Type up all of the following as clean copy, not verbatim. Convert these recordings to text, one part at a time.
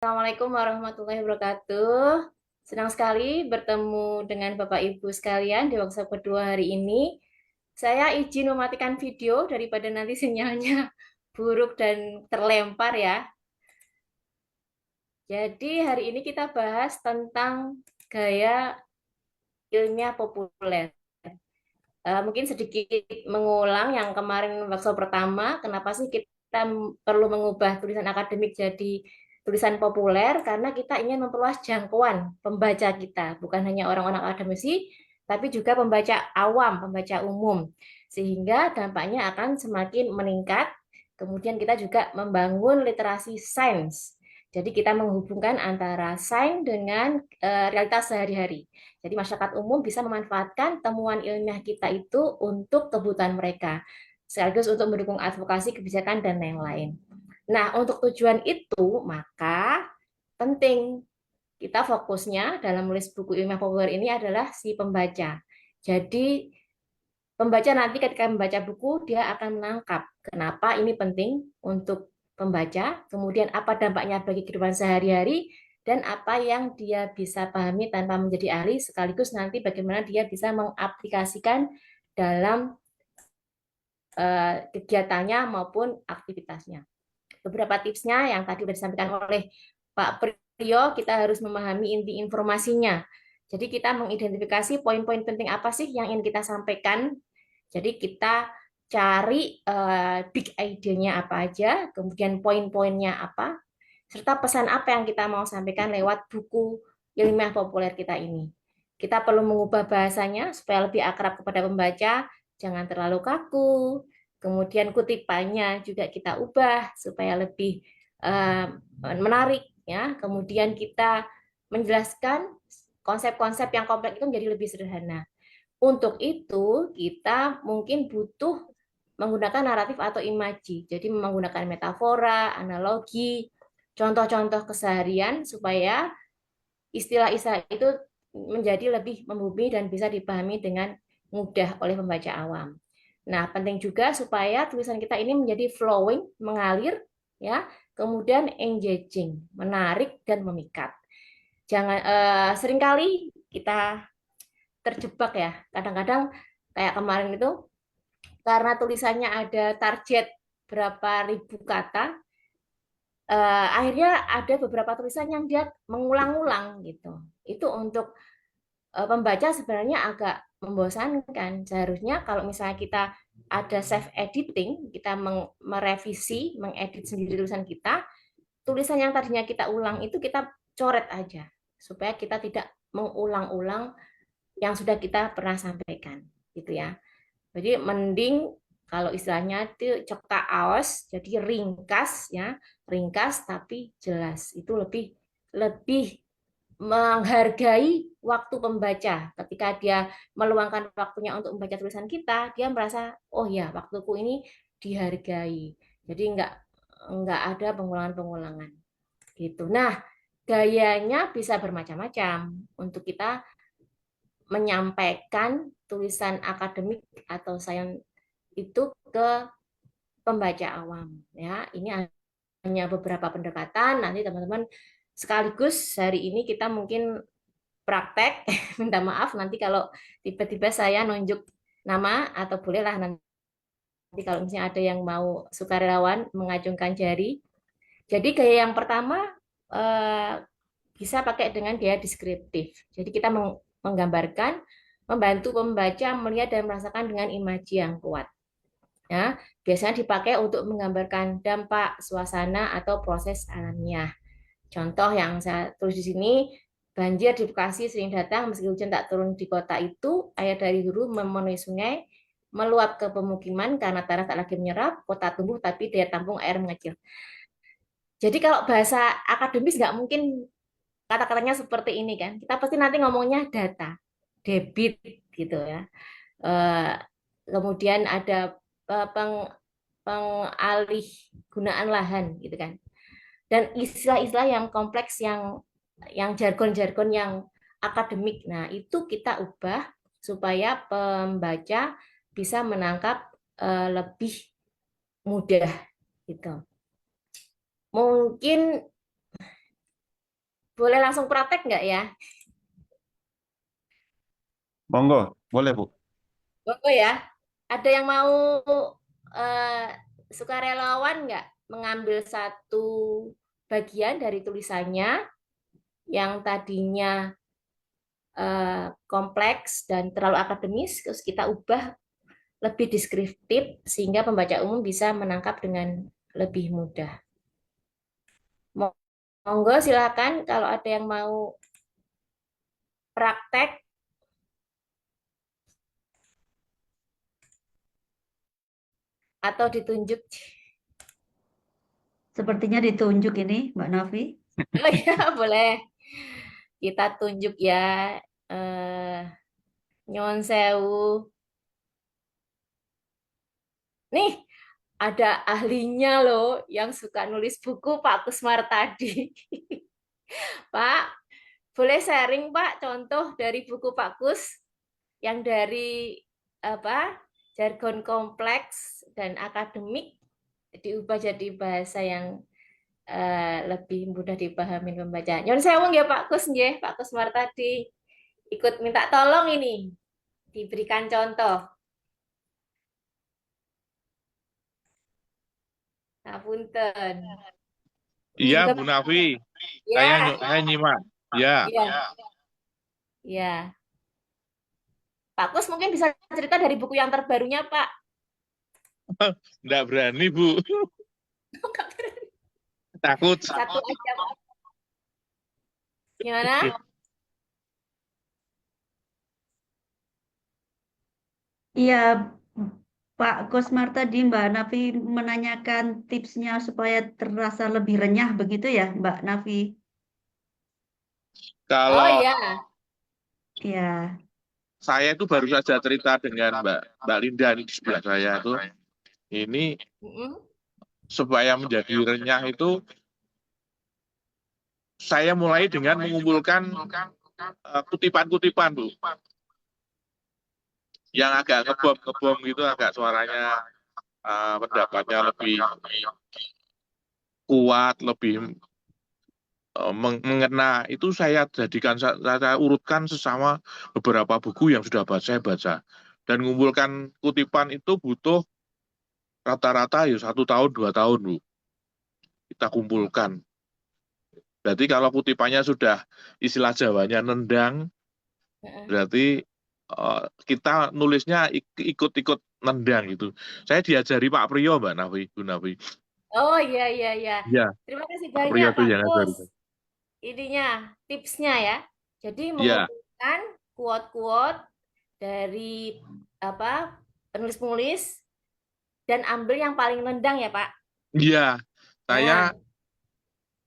Assalamualaikum warahmatullahi wabarakatuh. Senang sekali bertemu dengan Bapak Ibu sekalian di workshop kedua hari ini. Saya izin mematikan video daripada nanti sinyalnya buruk dan terlempar ya. Jadi hari ini kita bahas tentang gaya ilmiah populer. Mungkin sedikit mengulang yang kemarin workshop pertama, kenapa sih kita perlu mengubah tulisan akademik jadi tulisan populer? Karena kita ingin memperluas jangkauan pembaca kita, bukan hanya orang-orang akademisi, tapi juga pembaca awam, pembaca umum. Sehingga dampaknya akan semakin meningkat. Kemudian kita juga membangun literasi sains. Jadi kita menghubungkan antara sains dengan realitas sehari-hari. Jadi masyarakat umum bisa memanfaatkan temuan ilmiah kita itu untuk kebutuhan mereka, sekaligus untuk mendukung advokasi kebijakan dan lain-lain. Nah, untuk tujuan itu, maka penting kita fokusnya dalam menulis buku ilmiah populer ini adalah si pembaca. Jadi pembaca nanti ketika membaca buku, dia akan menangkap kenapa ini penting untuk pembaca, kemudian apa dampaknya bagi kehidupan sehari-hari, dan apa yang dia bisa pahami tanpa menjadi ahli, sekaligus nanti bagaimana dia bisa mengaplikasikan dalam kegiatannya maupun aktivitasnya. Beberapa tipsnya yang tadi sudah disampaikan oleh Pak Priyo, kita harus memahami inti informasinya. Jadi kita mengidentifikasi poin-poin penting apa sih yang ingin kita sampaikan. Jadi kita cari big idea-nya apa aja, kemudian poin-poinnya apa, serta pesan apa yang kita mau sampaikan lewat buku ilmiah populer kita ini. Kita perlu mengubah bahasanya supaya lebih akrab kepada pembaca, jangan terlalu kaku. Kemudian kutipannya juga kita ubah supaya lebih menarik ya. Kemudian kita menjelaskan konsep-konsep yang kompleks itu menjadi lebih sederhana. Untuk itu, kita mungkin butuh menggunakan naratif atau imaji. Jadi menggunakan metafora, analogi, contoh-contoh keseharian supaya istilah-istilah itu menjadi lebih membumi dan bisa dipahami dengan mudah oleh pembaca awam. Nah, penting juga supaya tulisan kita ini menjadi flowing, mengalir, ya, kemudian engaging, menarik dan memikat. Jangan seringkali kita terjebak ya. Kadang-kadang kayak kemarin itu karena tulisannya ada target berapa ribu kata, akhirnya ada beberapa tulisan yang dia mengulang-ulang gitu. Itu untuk pembaca sebenarnya agak membosankan. Seharusnya kalau misalnya kita ada self editing, kita merevisi, mengedit sendiri tulisan kita, tulisan yang tadinya kita ulang itu kita coret aja supaya kita tidak mengulang-ulang yang sudah kita pernah sampaikan gitu ya. Jadi mending kalau istilahnya itu cekak aos, jadi ringkas ya, ringkas tapi jelas. Itu lebih lebih menghargai waktu pembaca. Ketika dia meluangkan waktunya untuk membaca tulisan kita, dia merasa oh ya waktuku ini dihargai. Jadi nggak ada pengulangan-pengulangan gitu. Nah, gayanya bisa bermacam-macam untuk kita menyampaikan tulisan akademik atau sains itu ke pembaca awam ya. Ini hanya beberapa pendekatan, nanti teman-teman sekaligus hari ini kita mungkin praktek. Minta maaf nanti kalau tiba-tiba saya nunjuk nama atau bolehlah nanti kalau misalnya ada yang mau sukarelawan mengacungkan jari. Jadi gaya yang pertama eh, bisa pakai dengan gaya deskriptif. Jadi kita menggambarkan, membantu pembaca melihat dan merasakan dengan imaji yang kuat. Ya, biasanya dipakai untuk menggambarkan dampak, suasana, atau proses alamiah. Contoh yang saya tulis di sini, banjir di Bekasi sering datang meski hujan tak turun di kota itu, air dari hulu memenuhi sungai, meluap ke pemukiman karena tanah tak lagi menyerap, kota tumbuh tapi daya tampung air mengecil. Jadi kalau bahasa akademis nggak mungkin kata-katanya seperti ini kan. Kita pasti nanti ngomongnya data, debit gitu ya. Eh, Kemudian ada pengalih gunaan lahan gitu kan. Dan istilah-istilah yang kompleks yang jargon-jargon yang akademik. Nah, itu kita ubah supaya pembaca bisa menangkap lebih mudah gitu. Mungkin boleh langsung praktek nggak ya? Monggo, boleh Bu. Oh ya, ada yang mau eh, sukarelawan nggak mengambil satu bagian dari tulisannya yang tadinya kompleks dan terlalu akademis, terus kita ubah lebih deskriptif sehingga pembaca umum bisa menangkap dengan lebih mudah. Monggo silakan kalau ada yang mau praktek atau ditunjuk. Sepertinya ditunjuk ini, Mbak Nafi. Oh ya, boleh. Kita tunjuk ya. Eh, Nyuwun sewu. Nih, ada ahlinya loh yang suka nulis buku, Pak Kusmar tadi. Pak, boleh sharing Pak contoh dari buku Pak Kus yang dari apa jargon kompleks dan akademik diubah jadi bahasa yang lebih mudah dipahami pembaca. Nyon sewu ya Pak Kus nggih, Pak Kusmar tadi ikut minta tolong ini diberikan contoh. Ngapunten. Ini Iya, juga Bu Nafi. ya, Saya nyimak. Ya, ya, ya. Pak Kus mungkin bisa cerita dari buku yang terbarunya, Pak. enggak berani, Bu. Takut. Satu aja, Pak. Gimana? Iya, Pak Kosmar tadi Mbak Nafi menanyakan tipsnya supaya terasa lebih renyah begitu ya, Mbak Nafi? Oh Kalau iya. Iya. saya itu baru saja cerita dengan Mbak Linda ini di sebelah saya itu, ini Mm-mm. supaya menjadi renyah itu, saya mulai dengan mengumpulkan kutipan-kutipan, Bu. Yang agak ngebom-ngebom gitu, agak suaranya pendapatnya lebih kuat, lebih mengena, itu saya jadikan, saya urutkan sesama beberapa buku yang sudah saya baca, dan mengumpulkan kutipan itu butuh rata-rata ya 1 tahun 2 tahun, Bu, kita kumpulkan. Berarti kalau kutipannya sudah, istilah Jawanya nendang, Heeh. berarti kita nulisnya ikut-ikut nendang gitu. Saya diajari Pak Priyo, Mbak Nafi, Bu Nafi. Oh iya iya iya. Iya, Terima kasih Pak banyak Priyo itu Pak yang Kus. ngajari. Ininya tipsnya ya. Jadi Iya, mengumpulkan quote-quote dari apa penulis-penulis dan ambil yang paling nendang ya Pak. iya. Saya Nah,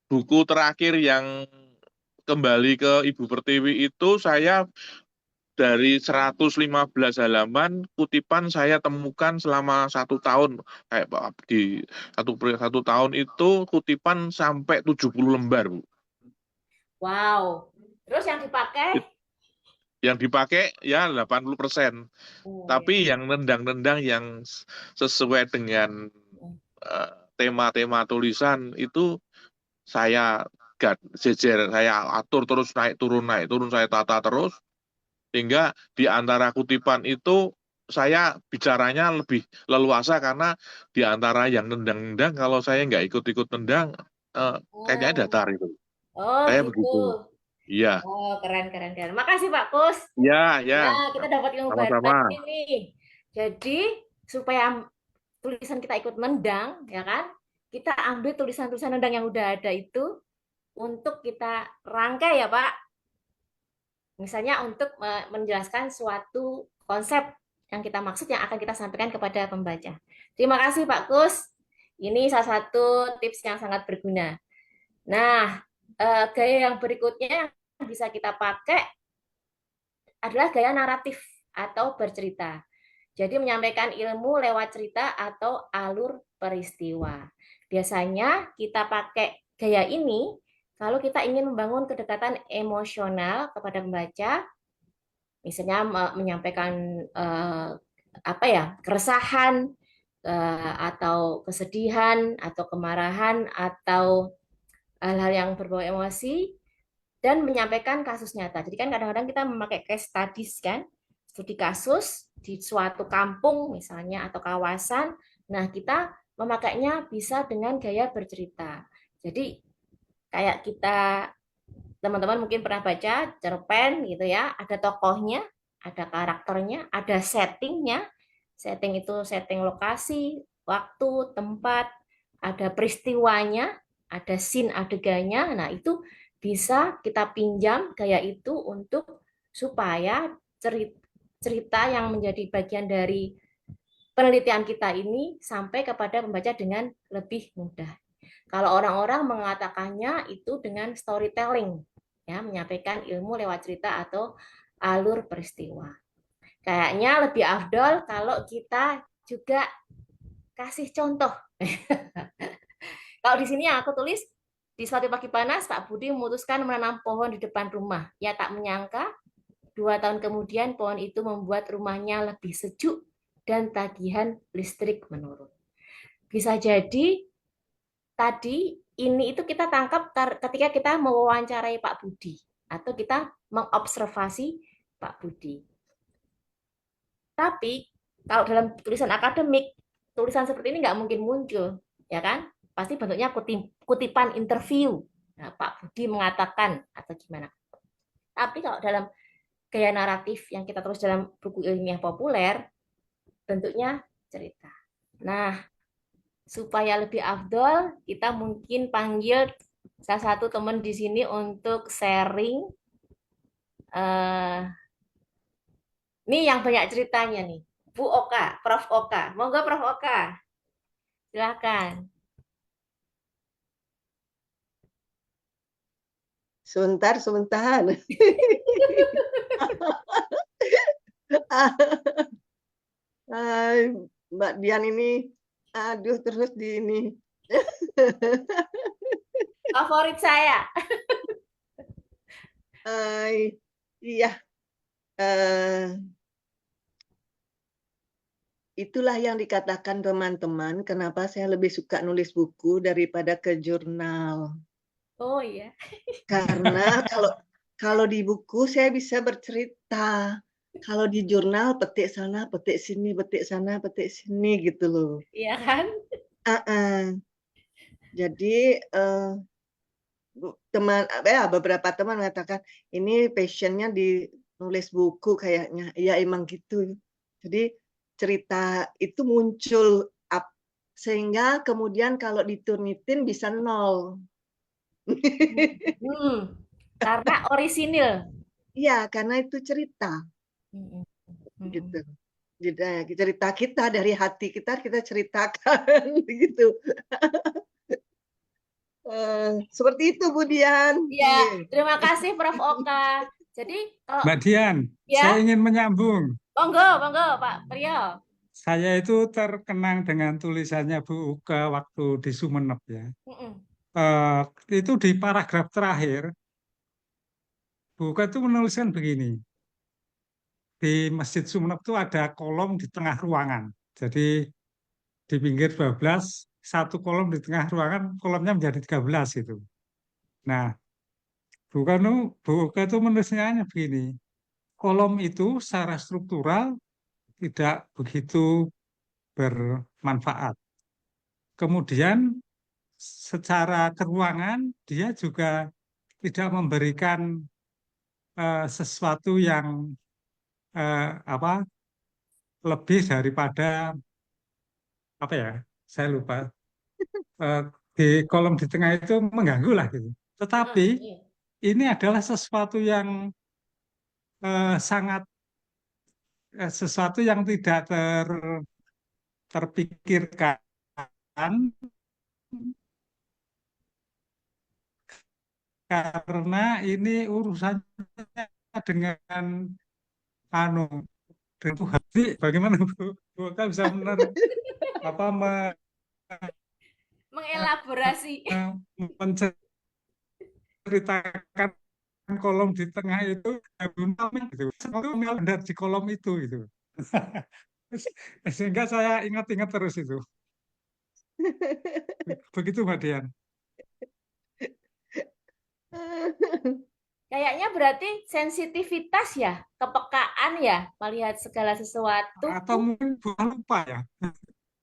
buku terakhir yang kembali ke Ibu Pertiwi itu, saya dari 115 halaman kutipan saya temukan selama 1 tahun. Kayak di satu tahun itu kutipan sampai 70 lembar, Bu. wow. Terus yang dipakai? Yang dipakai ya 80%. Oh ya. Tapi yang nendang-nendang yang sesuai dengan eh, tema-tema tulisan itu, saya jejer, saya atur terus, naik turun, saya tata terus, sehingga di antara kutipan itu saya bicaranya lebih leluasa, karena di antara yang nendang-nendang, kalau saya nggak ikut-ikut nendang, kayaknya Oh, datar itu. oh Saya gitu. begitu. Iya, Oh, keren, keren, keren. Makasih, Pak Kus. iya, iya. Nah, kita dapat ilmu baru Sama-sama. lagi nih. Jadi, supaya tulisan kita ikut nendang, ya kan? Kita ambil tulisan-tulisan nendang yang udah ada itu untuk kita rangkai ya, Pak. Misalnya untuk menjelaskan suatu konsep yang kita maksud yang akan kita sampaikan kepada pembaca. Terima kasih, Pak Kus. Ini salah satu tips yang sangat berguna. Nah, gaya yang berikutnya yang bisa kita pakai adalah gaya naratif atau bercerita. Jadi menyampaikan ilmu lewat cerita atau alur peristiwa. Biasanya kita pakai gaya ini kalau kita ingin membangun kedekatan emosional kepada pembaca, misalnya menyampaikan apa ya, keresahan atau kesedihan atau kemarahan atau hal-hal yang berbau emosi, dan menyampaikan kasus nyata. Jadi kan kadang-kadang kita memakai case studies kan, studi kasus di suatu kampung misalnya atau kawasan. Nah, kita memakainya bisa dengan gaya bercerita. Jadi kayak kita, teman-teman mungkin pernah baca cerpen gitu ya, ada tokohnya, ada karakternya, ada settingnya. Setting itu setting lokasi, waktu, tempat, ada peristiwanya, ada scene adegannya. Nah, itu bisa kita pinjam gaya itu untuk supaya cerita yang menjadi bagian dari penelitian kita ini sampai kepada pembaca dengan lebih mudah. Kalau orang-orang mengatakannya itu dengan storytelling, ya, menyampaikan ilmu lewat cerita atau alur peristiwa. Kayaknya lebih afdol kalau kita juga kasih contoh. Kalau di sini yang aku tulis, di suatu pagi panas, Pak Budi memutuskan menanam pohon di depan rumah. Ia tak menyangka, 2 tahun kemudian pohon itu membuat rumahnya lebih sejuk dan tagihan listrik menurun. Bisa jadi tadi ini itu kita tangkap ketika kita mewawancarai Pak Budi atau kita mengobservasi Pak Budi. Tapi kalau dalam tulisan akademik, tulisan seperti ini nggak mungkin muncul, ya kan? Pasti bentuknya kutipan interview. Nah, Pak Budi mengatakan atau gimana. Tapi kalau dalam gaya naratif yang kita tulis dalam buku ilmiah populer, bentuknya cerita. Nah, supaya lebih afdol, kita mungkin panggil salah satu teman di sini untuk sharing. Ini yang banyak ceritanya nih, Bu Oka, Prof Oka. Monggo Prof Oka, silakan. Sebentar. Mbak Dian ini, aduh terus di ini. Favorit saya. Iya, itulah yang dikatakan teman-teman, kenapa saya lebih suka nulis buku daripada ke jurnal. Oh iya. Karena kalau di buku saya bisa bercerita. Kalau di jurnal petik sana, petik sini, petik sana, petik sini gitu loh. Iya kan? Jadi beberapa teman mengatakan ini passionnya di nulis buku kayaknya. Ya emang gitu. Jadi cerita itu muncul sehingga kemudian kalau diturnitin bisa 0. Karena orisinil. Iya, karena itu cerita. Gitu. Jadi cerita kita dari hati kita ceritakan begitu. Seperti itu Bu Dian. Ya, terima kasih Prof Oka. Jadi kalau Mbak Dian, ya, saya ingin menyambung. monggo Pak Priyo. Saya itu terkenang dengan tulisannya Bu Uka waktu di Sumeneb ya. Itu di paragraf terakhir, Bu Uka itu menuliskan begini. Di Masjid Sumeneb itu ada kolom di tengah ruangan. Jadi di pinggir 12, satu kolom di tengah ruangan, kolomnya menjadi 13 itu. Nah, Bu Uka itu menulisnya begini. Kolom itu secara struktural tidak begitu bermanfaat. Kemudian secara keruangan dia juga tidak memberikan sesuatu yang lebih daripada apa ya, saya lupa. Di kolom di tengah itu mengganggu lah gitu. Tetapi ini adalah sesuatu yang sangat sesuatu yang tidak terpikirkan karena ini urusannya dengan dengan Tuhan. Jadi bagaimana Bu Oka bisa mengelaborasi menceritakan kolom di tengah itu gitu. Ada di kolom itu gitu. Sehingga saya ingat-ingat terus itu. Begitu Mbak Dian. Kayaknya berarti sensitivitas ya, kepekaan ya, melihat segala sesuatu. Atau mungkin bukan lupa ya.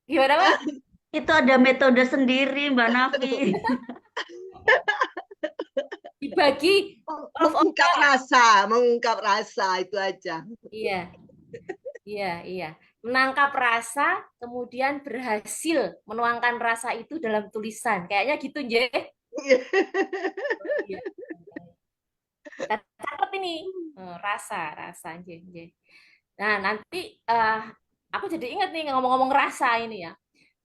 Gimana, Pak? Itu ada metode sendiri, Mbak Nafi. Dibagi Prof. Mengungkap Oka. mengungkap rasa itu aja. Iya, iya. Menangkap rasa, kemudian berhasil menuangkan rasa itu dalam tulisan. Kayaknya gitu, Nje. Iya. Catat ini rasa, Nje. Nah, nanti aku jadi ingat nih ngomong-ngomong rasa ini ya.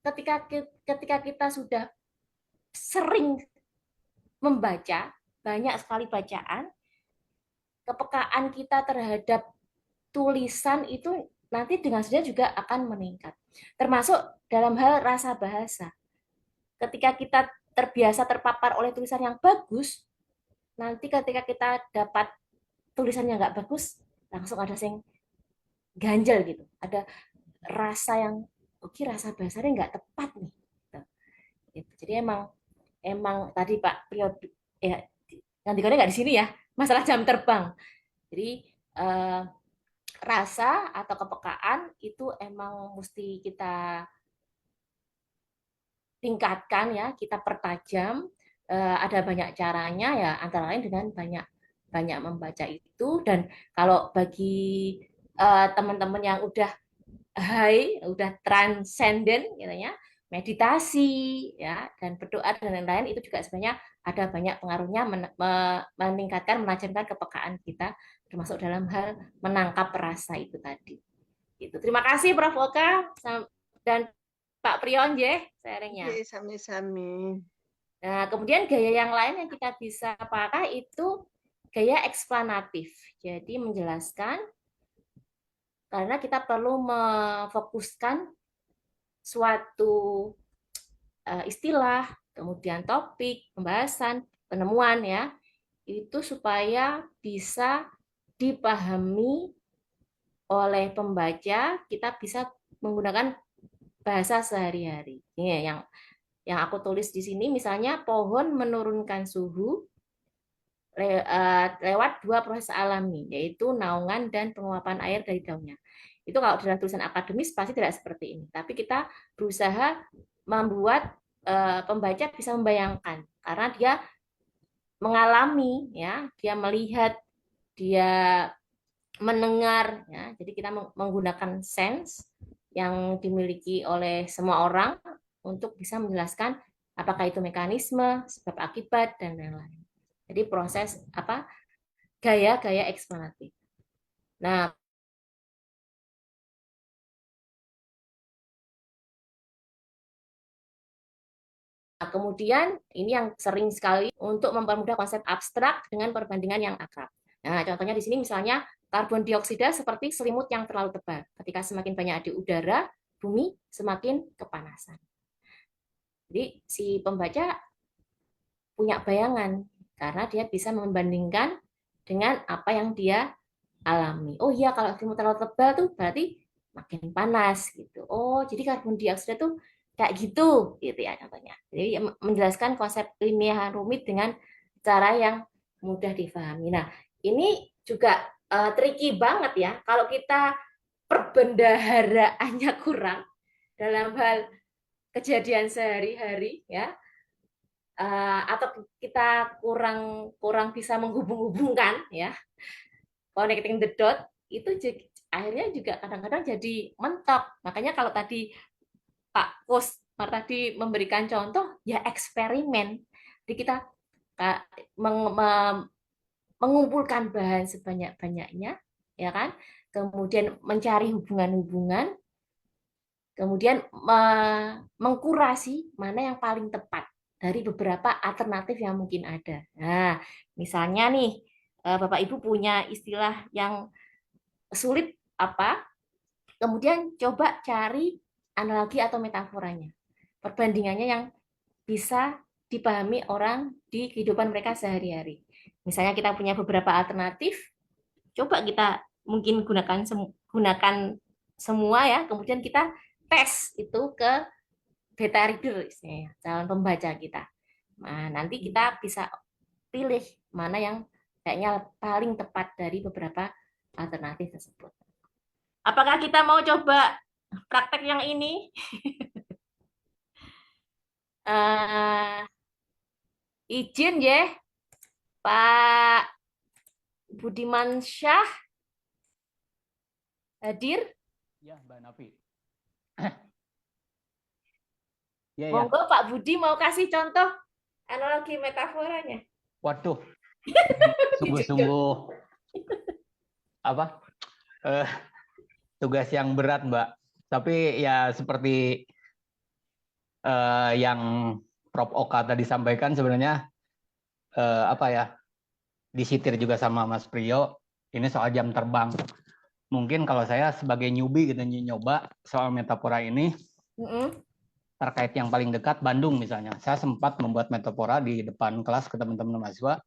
Ketika kita sudah sering membaca, banyak sekali bacaan, kepekaan kita terhadap tulisan itu nanti dengan sendirinya juga akan meningkat. Termasuk dalam hal rasa bahasa. Ketika kita terbiasa terpapar oleh tulisan yang bagus, nanti ketika kita dapat tulisan yang nggak bagus, langsung ada yang ganjel gitu. Ada rasa yang, oke, rasa bahasanya nggak tepat nih. Gitu. Jadi emang tadi Pak Priyo ya, nanti nggak di sini ya, masalah jam terbang. Jadi rasa atau kepekaan itu emang mesti kita tingkatkan ya, kita pertajam. Ada banyak caranya ya, antara lain dengan banyak membaca itu. Dan kalau bagi teman-teman yang udah high, udah transcendent gitu ya, meditasi ya dan berdoa dan lain-lain itu juga sebenarnya ada banyak pengaruhnya meningkatkan, menajamkan kepekaan kita termasuk dalam hal menangkap rasa itu tadi. Gitu. Terima kasih Prof. Oka dan Pak Prion sharingnya. Oke, sami-sami. Nah, kemudian gaya yang lain yang kita bisa pakai itu gaya eksplanatif. Jadi menjelaskan karena kita perlu memfokuskan suatu istilah, kemudian topik, pembahasan, penemuan ya, itu supaya bisa dipahami oleh pembaca, kita bisa menggunakan bahasa sehari-hari. Ini yang aku tulis di sini misalnya pohon menurunkan suhu lewat dua proses alami, yaitu naungan dan penguapan air dari daunnya. Itu kalau dalam tulisan akademis pasti tidak seperti ini. Tapi kita berusaha membuat pembaca bisa membayangkan karena dia mengalami ya, dia melihat, dia mendengar ya. Jadi kita menggunakan sense yang dimiliki oleh semua orang untuk bisa menjelaskan apakah itu mekanisme, sebab akibat dan lain-lain. Jadi proses gaya-gaya eksplanatif. Nah, kemudian ini yang sering sekali untuk mempermudah konsep abstrak dengan perbandingan yang akrab. Nah, contohnya di sini misalnya karbon dioksida seperti selimut yang terlalu tebal. Ketika semakin banyak ada udara, bumi semakin kepanasan. Jadi si pembaca punya bayangan karena dia bisa membandingkan dengan apa yang dia alami. Oh iya, kalau selimut terlalu tebal tuh berarti makin panas gitu. Oh, jadi karbon dioksida tuh kayak gitu ya contohnya. Jadi menjelaskan konsep ilmiah rumit dengan cara yang mudah difahami. Nah, ini juga tricky banget ya kalau kita perbendaharaannya kurang dalam hal kejadian sehari-hari ya, atau kita kurang bisa menghubung-hubungkan ya, connecting the dot, itu akhirnya juga kadang-kadang jadi mentok. Makanya kalau tadi Pak Kusmar tadi memberikan contoh, ya eksperimen. Jadi kita mengumpulkan bahan sebanyak-banyaknya, ya kan? Kemudian mencari hubungan-hubungan, kemudian mengkurasi mana yang paling tepat dari beberapa alternatif yang mungkin ada. Nah, misalnya nih, Bapak Ibu punya istilah yang sulit apa? Kemudian coba cari analogi atau metaforanya. Perbandingannya yang bisa dipahami orang di kehidupan mereka sehari-hari. Misalnya kita punya beberapa alternatif, coba kita mungkin gunakan semua ya, kemudian kita tes itu ke beta reader, calon pembaca kita. Nah, nanti kita bisa pilih mana yang kayaknya paling tepat dari beberapa alternatif tersebut. Apakah kita mau coba praktek yang ini? Izin ya, Pak Budiman Syah hadir. Ya, Mbak Nafi. Ya, ya. Monggo Pak Budi mau kasih contoh analogi metaforanya. Waduh, sungguh-sungguh apa? Tugas yang berat, Mbak. Tapi ya seperti yang Prof. Oka tadi sampaikan, sebenarnya apa ya? Disitir juga sama Mas Priyo. Ini soal jam terbang. Mungkin kalau saya sebagai newbie gitu nyoba soal metafora ini. Terkait yang paling dekat Bandung misalnya, saya sempat membuat metafora di depan kelas ke teman-teman mahasiswa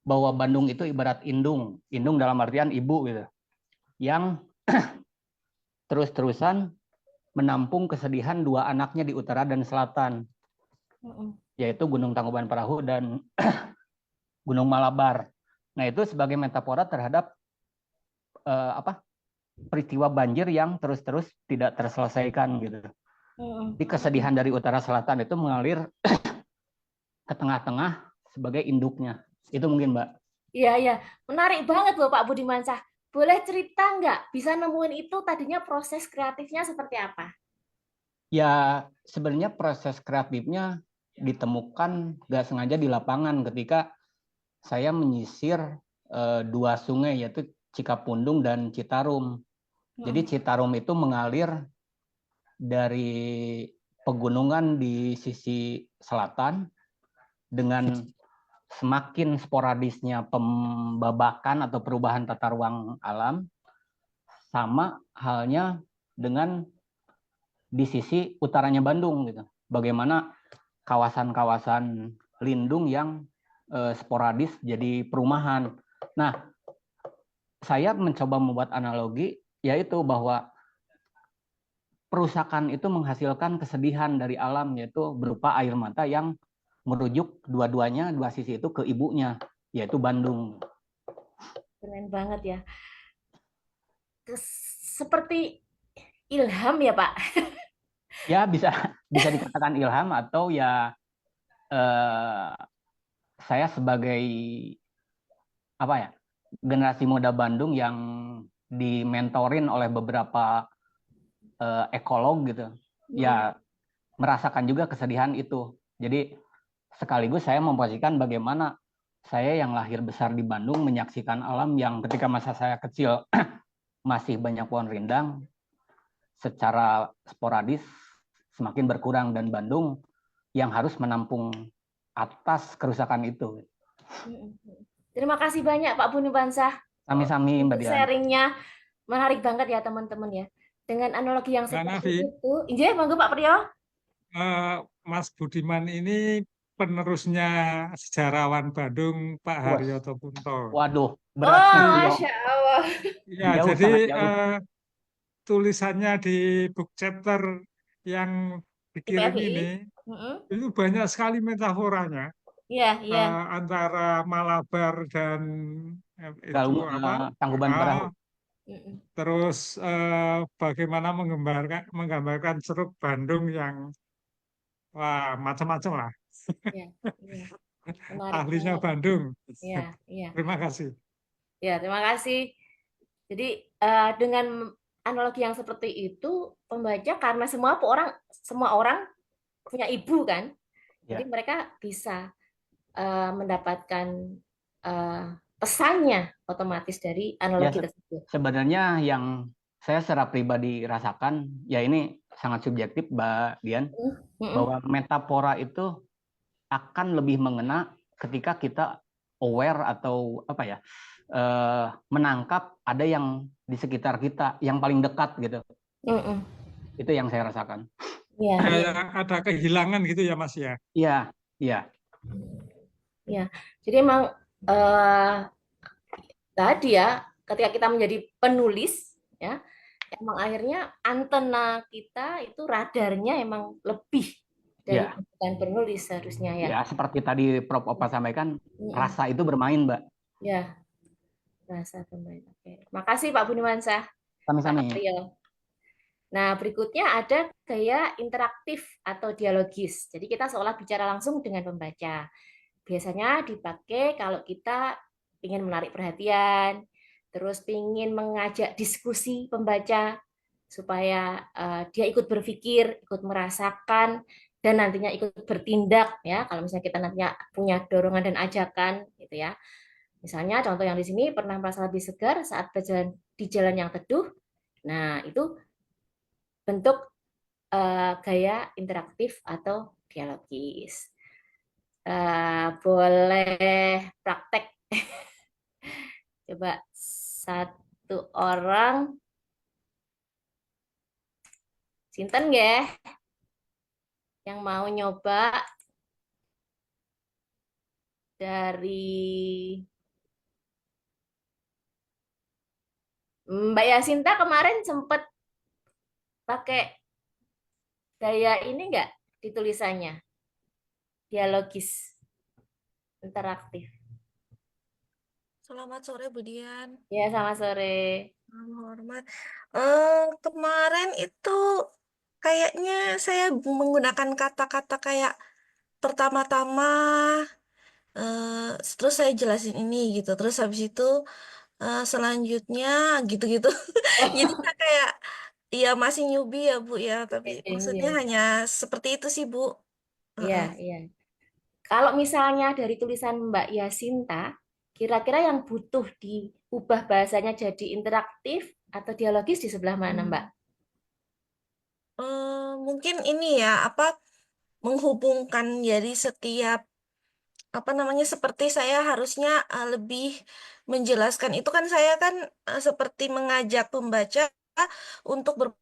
bahwa Bandung itu ibarat indung dalam artian ibu gitu, yang terus-terusan menampung kesedihan dua anaknya di utara dan selatan, yaitu Gunung Tangkuban Perahu dan Gunung Malabar. Nah itu sebagai metafora terhadap peristiwa banjir yang terus-terus tidak terselesaikan gitu. Di kesedihan dari utara selatan itu mengalir ke tengah-tengah sebagai induknya. Itu mungkin, Mbak. Iya, iya. Menarik banget loh Pak Budiman Syah. Boleh cerita nggak? Bisa nemuin itu tadinya proses kreatifnya seperti apa? Ya, sebenarnya proses kreatifnya ditemukan nggak sengaja di lapangan ketika saya menyisir dua sungai, yaitu Cikapundung dan Citarum. Jadi Citarum itu mengalir dari pegunungan di sisi selatan dengan semakin sporadisnya pembabakan atau perubahan tata ruang alam, sama halnya dengan di sisi utaranya Bandung gitu. Bagaimana kawasan-kawasan lindung yang sporadis jadi perumahan. Nah, saya mencoba membuat analogi yaitu bahwa perusakan itu menghasilkan kesedihan dari alam, yaitu berupa air mata yang merujuk dua-duanya, dua sisi itu ke ibunya, yaitu Bandung. Keren banget ya. Seperti ilham ya Pak? Ya bisa dikatakan ilham atau ya saya sebagai apa ya, generasi muda Bandung yang dimentorin oleh beberapa ekolog gitu, ya merasakan juga kesedihan itu. Jadi sekaligus saya memposisikan bagaimana saya yang lahir besar di Bandung menyaksikan alam yang ketika masa saya kecil masih banyak pohon rindang, secara sporadis semakin berkurang, dan Bandung yang harus menampung atas kerusakan itu. Terima kasih banyak Pak Budiman Syah. Sami-sami Mbak Dian. Sharingnya menarik banget ya teman-teman ya. Dengan analogi yang Mbak seperti Nafi, itu. Iya, monggo Pak Priyo. Mas Budiman ini penerusnya sejarawan Bandung Pak Wah. Haryoto Punto. Waduh, berat Oh, sekali. Masya Allah. Ya, Jauh, jadi sangat jauh. tulisannya di book chapter yang dikirim IPFI. ini itu banyak sekali metaforanya Iya, iya. antara Malabar dan itu apa? Tangkuban Perahu. Terus bagaimana menggambarkan Ceruk Bandung yang wah macam-macam lah. Iya, iya. Menarik Ahlinya banget. Bandung. Iya, iya. Terima kasih. Ya, terima kasih. Jadi dengan analogi yang seperti itu, pembaca karena semua orang punya ibu kan, Ya. jadi mereka bisa mendapatkan pesannya otomatis dari analogi Ya, tersebut. sebenarnya yang saya secara pribadi rasakan, ya ini sangat subjektif Mbak Dian, bahwa metafora itu akan lebih mengena ketika kita aware atau apa ya, menangkap ada yang di sekitar kita yang paling dekat gitu. Itu yang saya rasakan. Ya, Kayak ada kehilangan gitu ya Mas ya. Iya, iya. ya. Jadi emang tadi ya, ketika kita menjadi penulis, ya, emang akhirnya antena kita itu radarnya emang lebih dari Ya. bukan penulis seharusnya ya. Ya, seperti tadi Prof. Opa sampaikan, rasa itu bermain, Mbak. Ya, bahasa pemain. Oke. Makasih Pak Bunimansyah, Pak Sami-sami. April. Nah, berikutnya ada gaya interaktif atau dialogis. Jadi kita seolah bicara langsung dengan pembaca. Biasanya dipakai kalau kita ingin menarik perhatian, terus ingin mengajak diskusi pembaca supaya dia ikut berpikir, ikut merasakan, dan nantinya ikut bertindak ya. Kalau misalnya kita nantinya punya dorongan dan ajakan, gitu ya. Misalnya contoh yang di sini pernah merasa lebih segar saat berjalan di jalan yang teduh. Nah, itu bentuk gaya interaktif atau dialogis. Boleh praktek. Coba satu orang. Sinten ya yang mau nyoba dari Mbak Yasinta kemarin sempat pakai gaya ini enggak di tulisannya? Dialogis, interaktif. Selamat sore Bu Dian. Ya, selamat sore. Salam hormat. Kemarin itu kayaknya saya menggunakan kata-kata kayak pertama-tama, terus saya jelasin ini gitu. Terus habis itu selanjutnya gitu-gitu. Jadi Oh, saya kayak ya masih newbie ya Bu ya, tapi maksudnya iya, hanya seperti itu sih Bu. iya, Heeh. iya. Kalau misalnya dari tulisan Mbak Yasinta, kira-kira yang butuh diubah bahasanya jadi interaktif atau dialogis di sebelah mana, Mbak? Mungkin ini ya apa menghubungkan jadi setiap apa namanya seperti saya harusnya lebih menjelaskan itu kan saya kan seperti mengajak pembaca untuk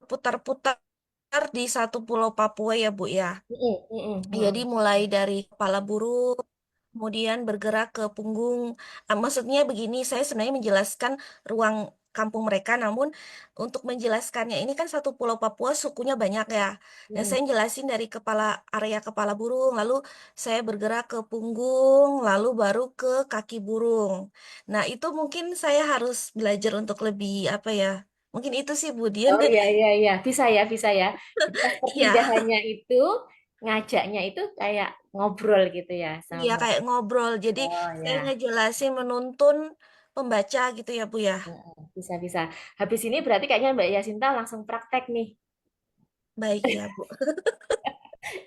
berputar-putar di satu pulau Papua ya Bu ya. Jadi mulai dari kepala burung, kemudian bergerak ke punggung. Maksudnya begini, saya sebenarnya menjelaskan ruang kampung mereka, namun untuk menjelaskannya ini kan satu Pulau Papua sukunya banyak ya. Dan saya jelasin dari area kepala burung, lalu saya bergerak ke punggung, lalu baru ke kaki burung. Nah, itu mungkin saya harus belajar untuk lebih apa ya? Mungkin itu sih Bu Dian. Oh iya iya iya, bisa ya, bisa ya. Jadi pas Iya. perpindahannya itu ngajaknya itu kayak ngobrol gitu ya Iya, sama. kayak ngobrol. Jadi Oh saya ya, ngejelasin menuntun pembaca gitu ya, Bu ya. bisa bisa. Habis ini berarti kayaknya Mbak Yasinta langsung praktek nih. Baik ya, Bu.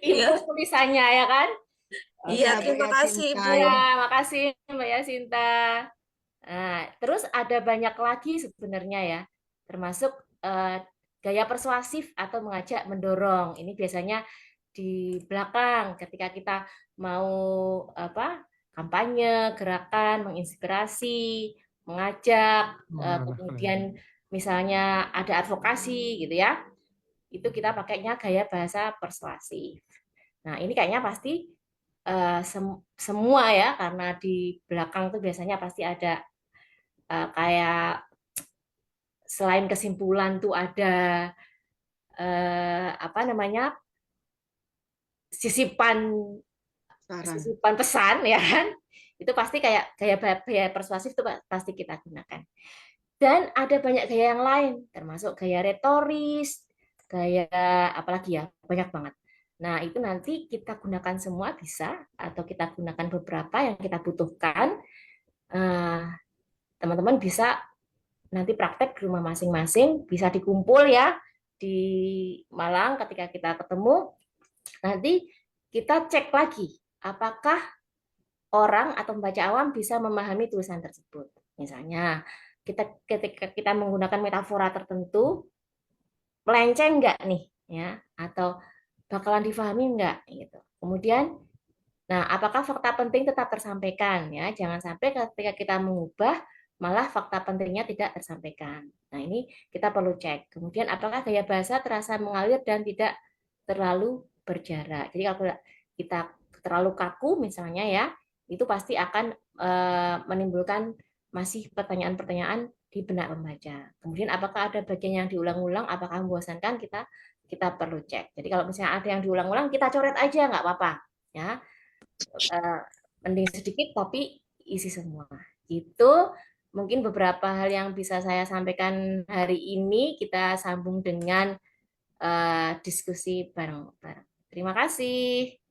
Improve Iya, tulisannya ya kan? iya, Oke. Iya, Bu terima kasih, Yasinta Bu. Ya, ya. makasih Mbak Yasinta. Nah, terus ada banyak lagi sebenarnya ya, termasuk eh, gaya persuasif atau mengajak mendorong. Ini biasanya di belakang ketika kita mau apa kampanye, gerakan, menginspirasi, mengajak, kemudian misalnya ada advokasi gitu ya, itu kita pakainya gaya bahasa persuasif. Nah, ini kayaknya pasti semua ya, karena di belakang tuh biasanya pasti ada kayak selain kesimpulan tuh ada apa namanya sisipan Saran. pesan ya kan, itu pasti kayak gaya persuasif itu pasti kita gunakan. Dan ada banyak gaya yang lain termasuk gaya retoris, gaya apalagi ya, banyak banget. Nah, itu nanti kita gunakan semua bisa, atau kita gunakan beberapa yang kita butuhkan. Teman-teman bisa nanti praktek di rumah masing-masing, bisa dikumpul ya di Malang ketika kita ketemu. Nanti kita cek lagi apakah orang atau pembaca awam bisa memahami tulisan tersebut. Misalnya, ketika kita menggunakan metafora tertentu, melenceng nggak nih, ya, atau bakalan difahami nggak, gitu. Kemudian, nah, apakah fakta penting tetap tersampaikan, ya? Jangan sampai ketika kita mengubah, malah fakta pentingnya tidak tersampaikan. Nah, ini kita perlu cek. Kemudian, apakah gaya bahasa terasa mengalir dan tidak terlalu berjarak. Jadi kalau kita terlalu kaku misalnya ya, itu pasti akan menimbulkan masih pertanyaan-pertanyaan di benak pembaca. Kemudian apakah ada bagian yang diulang-ulang, apakah membosankan, kita perlu cek. Jadi kalau misalnya ada yang diulang-ulang, kita coret aja nggak apa-apa, ya. Mending sedikit tapi diisi semua. Itu mungkin beberapa hal yang bisa saya sampaikan hari ini. Kita sambung dengan diskusi bareng-bareng. Terima kasih.